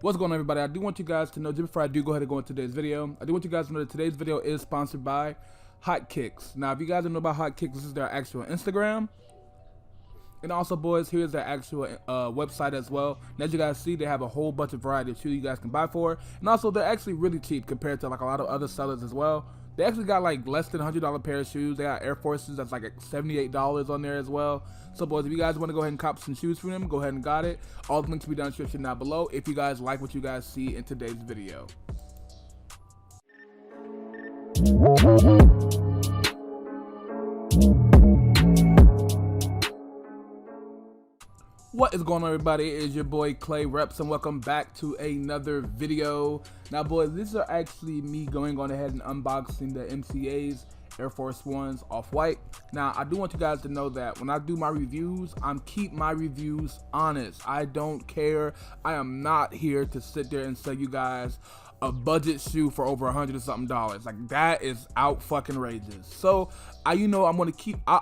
What's going on, everybody? I do want you guys to know, just before I do go ahead and go into today's video, I do want you guys to know that today's video is sponsored by Hotkicks. Now, if you guys don't know about Hotkicks, this is their actual Instagram. And also, boys, here's their actual website as well. And as you guys see, they have a whole bunch of variety of shoes you guys can buy for. And also, they're actually really cheap compared to like a lot of other sellers as well. They actually got like less than $100 pair of shoes. They got Air Forces that's like $78 on there as well. So, boys, if you guys want to go ahead and cop some shoes from them, go ahead and got it. All the links will be down in the description down below if you guys like what you guys see in today's video. What is going on, everybody? It is your boy Clay Reps, and welcome back to another video. Now, boys, these are actually me going on ahead and unboxing the MCA's Air Force Ones Off-White. Now, I do want you guys to know that when I do my reviews, I'm keep my reviews honest. I don't care. I am not here to sit there and sell you guys a budget shoe for over $100 and something. Like, that is out fucking rageous. So I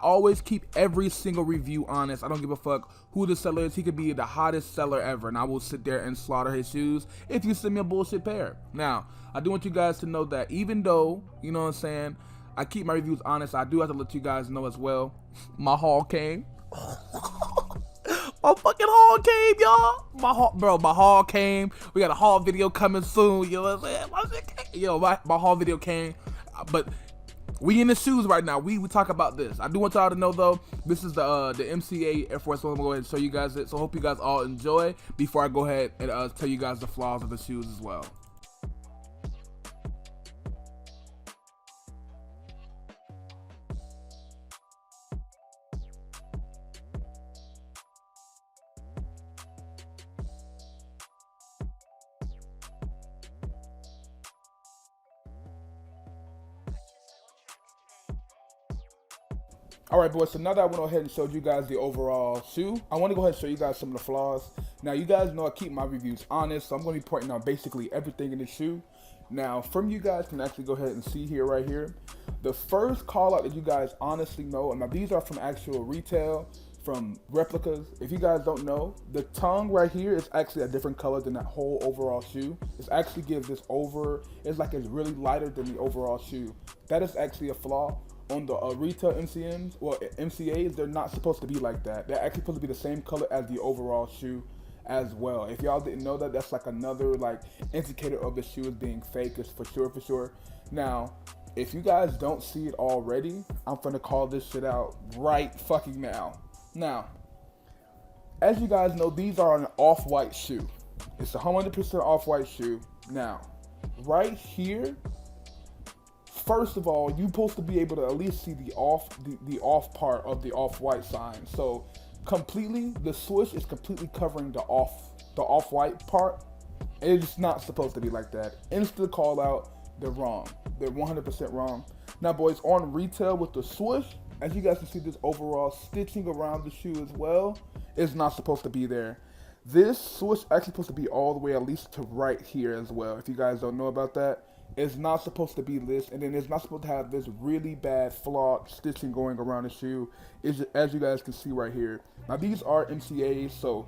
always keep every single review honest. I don't give a fuck who the seller is. He could be the hottest seller ever, and I will sit there and slaughter his shoes if you send me a bullshit pair. Now, I do want you guys to know that even though, you know what I'm saying, I keep my reviews honest, I do have to let you guys know as well, my haul came. My fucking haul came, y'all. My haul came. We got a haul video coming soon. You know what I'm saying? My haul video came. But we in the shoes right now. We talk about this. I do want y'all to know, though, this is the MCA Air Force One. I'm going to go ahead and show you guys it. So I hope you guys all enjoy before I go ahead and tell you guys the flaws of the shoes as well. Alright, boys, so now that I went ahead and showed you guys the overall shoe, I want to go ahead and show you guys some of the flaws. Now, you guys know I keep my reviews honest, so I'm going to be pointing out basically everything in the shoe. Now, from you guys can actually go ahead and see here, right here, the first call out that you guys honestly know, and now these are from actual retail, from replicas. If you guys don't know, the tongue right here is actually a different color than that whole overall shoe. It actually gives this it's like it's really lighter than the overall shoe. That is actually a flaw. On the retail MCMs, well, MCAs, they're not supposed to be like that. They're actually supposed to be the same color as the overall shoe as well. If y'all didn't know that, that's like another like indicator of the shoe is being fake, is for sure. Now, if you guys don't see it already, I'm gonna call this shit out right fucking now. Now, as you guys know, these are an off-white shoe. It's a 100% off-white shoe. Now, right here, first of all, you're supposed to be able to at least see the off part of the off-white sign. So completely, the swoosh is completely covering the off-white part. It's not supposed to be like that. Instant call out, they're wrong. They're 100% wrong. Now, boys, on retail with the swoosh, as you guys can see, this overall stitching around the shoe as well is not supposed to be there. This swoosh actually supposed to be all the way at least to right here as well. If you guys don't know about that, it's not supposed to be this, and then it's not supposed to have this really bad flawed stitching going around the shoe, as you guys can see right here. Now, these are MCAs, so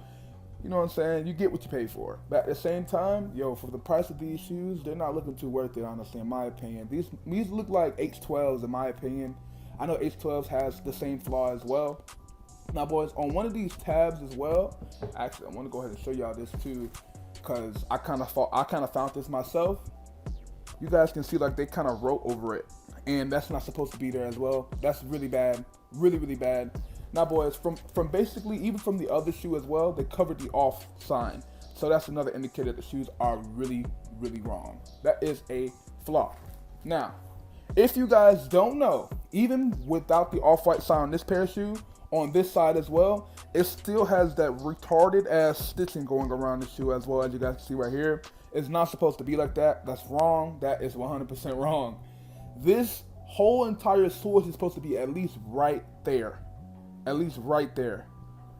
you know what I'm saying, you get what you pay for. But at the same time, yo, for the price of these shoes, they're not looking too worth it, honestly, in my opinion. These look like H12s in my opinion. I know H12s has the same flaw as well. Now, boys, on one of these tabs as well, actually, I want to go ahead and show y'all this too, because I kind of found this myself. You guys can see like they kind of wrote over it, and that's not supposed to be there as well. That's really bad, really bad. Now, boys, from basically even from the other shoe as well, they covered the off sign, so that's another indicator that the shoes are really wrong. That is a flaw. Now, if you guys don't know, even without the off-white sign on this pair of shoe, on this side as well, it still has that retarded ass stitching going around the shoe as well, as you guys can see right here. It's not supposed to be like that. That's wrong. That is 100% wrong. This whole entire swoosh is supposed to be at least right there. At least right there.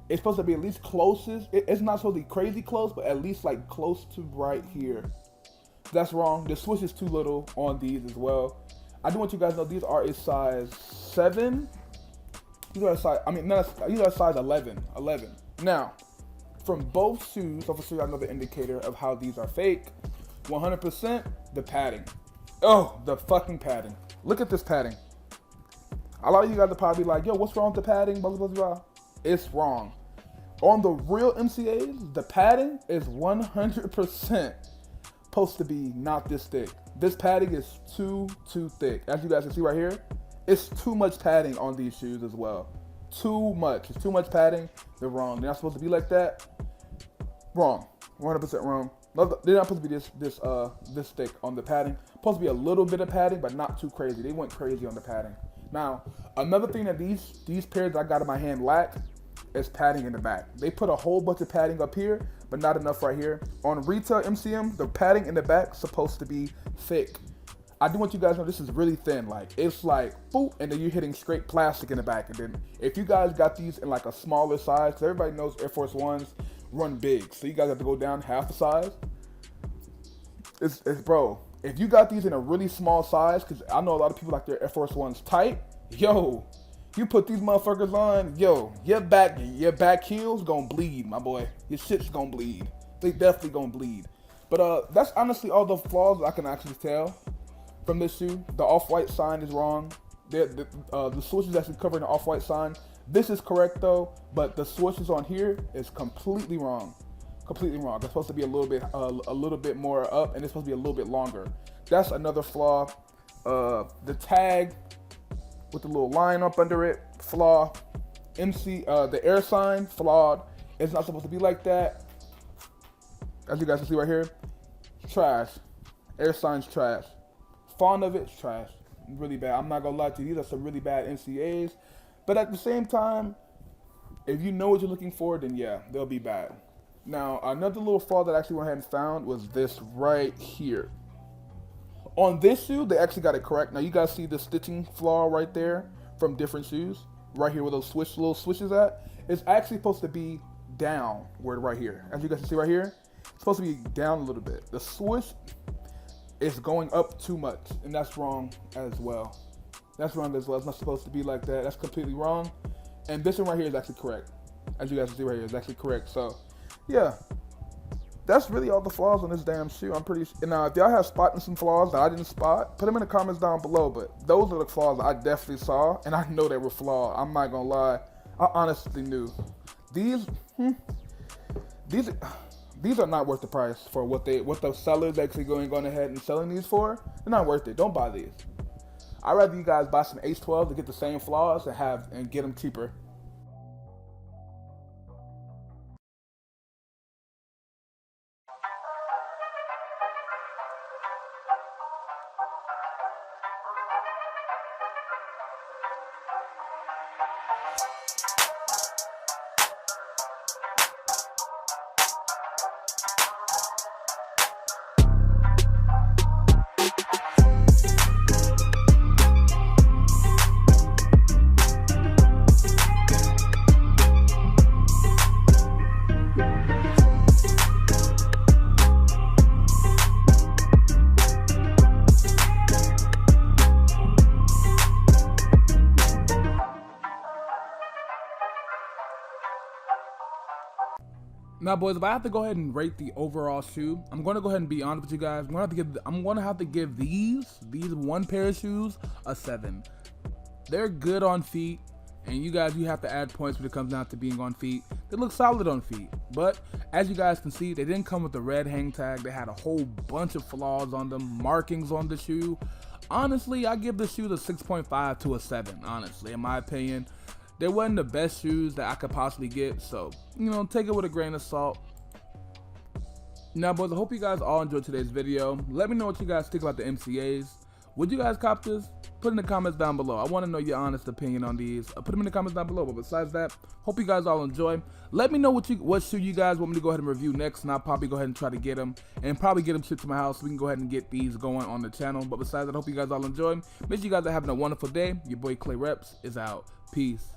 It's supposed to be at least closest. It's not supposed to be crazy close, but at least like close to right here. That's wrong. The swoosh is too little on these as well. I do want you guys to know these are a size 7. These are a size, these are a size 11. Now, from both shoes, so I'll show you another indicator of how these are fake. 100% the padding. Oh, the fucking padding. Look at this padding. A lot of you guys are probably like, yo, what's wrong with the padding? Blah, blah, blah, blah. It's wrong. On the real MCAs, the padding is 100% supposed to be not this thick. This padding is too thick. As you guys can see right here, it's too much padding on these shoes as well. Too much. It's too much padding. They're wrong. They're not supposed to be like that. Wrong. 100% wrong. They're not supposed to be this thick on the padding. Supposed to be a little bit of padding, but not too crazy. They went crazy on the padding. Now, another thing that these pairs that I got in my hand lack is padding in the back. They put a whole bunch of padding up here, but not enough right here. On retail MCM, the padding in the back is supposed to be thick. I do want you guys to know this is really thin. Like, it's like, boop, and then you're hitting straight plastic in the back. And then if you guys got these in like a smaller size, because everybody knows Air Force Ones run big, so you guys have to go down half the size. It's bro, if you got these in a really small size, because I know a lot of people like their Air Force Ones tight, yo, you put these motherfuckers on, yo, your back heels gonna bleed, my boy. Your shit's gonna bleed. They definitely gonna bleed. But that's honestly all the flaws I can actually tell from this shoe. The off-white sign is wrong. The swoosh is actually covering the off-white sign. This is correct though, but the swoosh on here is completely wrong. Completely wrong. It's supposed to be a little bit more up, and it's supposed to be a little bit longer. That's another flaw. The tag with the little line up under it, flaw. The air sign, flawed. It's not supposed to be like that. As you guys can see right here, trash. Air sign's trash. Font of it's trash. Really bad. I'm not gonna lie to you, these are some really bad NCAs. But at the same time, if you know what you're looking for, then yeah, they'll be bad. Now, another little flaw that I actually went ahead and found was this right here. On this shoe, they actually got it correct. Now, you guys see the stitching flaw right there from different shoes? Right here where those little swishes at? It's actually supposed to be downward right here. As you guys can see right here, it's supposed to be down a little bit. The swish is going up too much, and that's wrong as well. That's wrong as well. It's not supposed to be like that. That's completely wrong. And this one right here is actually correct. As you guys can see right here, it's actually correct. So, yeah, that's really all the flaws on this damn shoe. I'm pretty sure. Now, if y'all have spotting some flaws that I didn't spot, put them in the comments down below. But those are the flaws that I definitely saw, and I know they were flawed. I'm not gonna lie. I honestly knew. These are not worth the price for what the sellers actually going ahead and selling these for. They're not worth it. Don't buy these. I'd rather you guys buy some H12 to get the same flaws and get them cheaper. Now, boys, if I have to go ahead and rate the overall shoe, I'm going to go ahead and be honest with you guys. I'm going to have to give these one pair of shoes a 7. They're good on feet, and you have to add points when it comes down to being on feet. They look solid on feet, but as you guys can see, they didn't come with the red hang tag. They had a whole bunch of flaws on them, markings on the shoe. Honestly, I give the shoe the 6.5 to a 7, honestly, in my opinion. They wasn't the best shoes that I could possibly get, so, take it with a grain of salt. Now, boys, I hope you guys all enjoyed today's video. Let me know what you guys think about the MCAs. Would you guys cop this? Put in the comments down below. I want to know your honest opinion on these. Put them in the comments down below. But besides that, hope you guys all enjoy. Let me know what shoe you guys want me to go ahead and review next, and I'll probably go ahead and try to get them, and probably get them shipped to my house so we can go ahead and get these going on the channel. But besides that, I hope you guys all enjoy. Make sure you guys are having a wonderful day. Your boy Clay Reps is out. Peace.